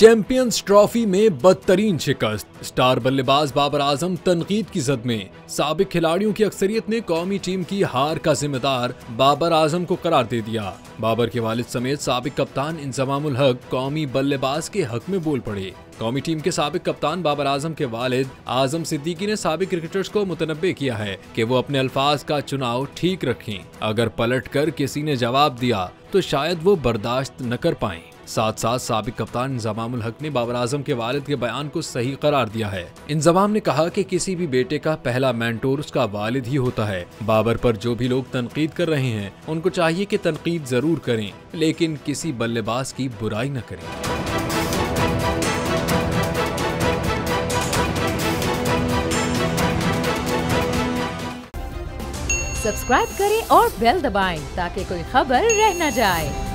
Champions trophy में बदतरीन शिकस्त। Star बल्लेबाज बाबर आजम तनकीद की जद में। साबिक खिलाड़ियों की अक्सरियत ने कौमी टीम की हार का जिम्मेदार बाबर आजम को करार दे दिया। बाबर के वालिद समेत साबिक कप्तान इंजमाम उल हक कौमी बल्लेबाज के हक में बोल पड़े। कौमी टीम के साबिक कप्तान बाबर आजम के वालिद आजम सिद्दीकी ने साबिक क्रिकेटर्स को मुतनब्बे किया है कि वो अपने अल्फाज का चुनाव ठीक रखें। अगर पलट कर किसी ने जवाब दिया तो शायद वो बर्दाश्त न कर पाएं। साथ साथ साबिक कप्तान इंजमाम उल हक ने बाबर आजम के वालिद के बयान को सही करार दिया है। इंजमाम ने कहा कि किसी भी बेटे का पहला मेंटोर उसका वालिद ही होता है। बाबर पर जो भी लोग तनकीद कर रहे हैं उनको चाहिए कि तनकीद जरूर करें, लेकिन किसी बल्लेबाज की बुराई न करें। सब्सक्राइब करें और बेल दबाएं ताकि कोई खबर रह न जाए।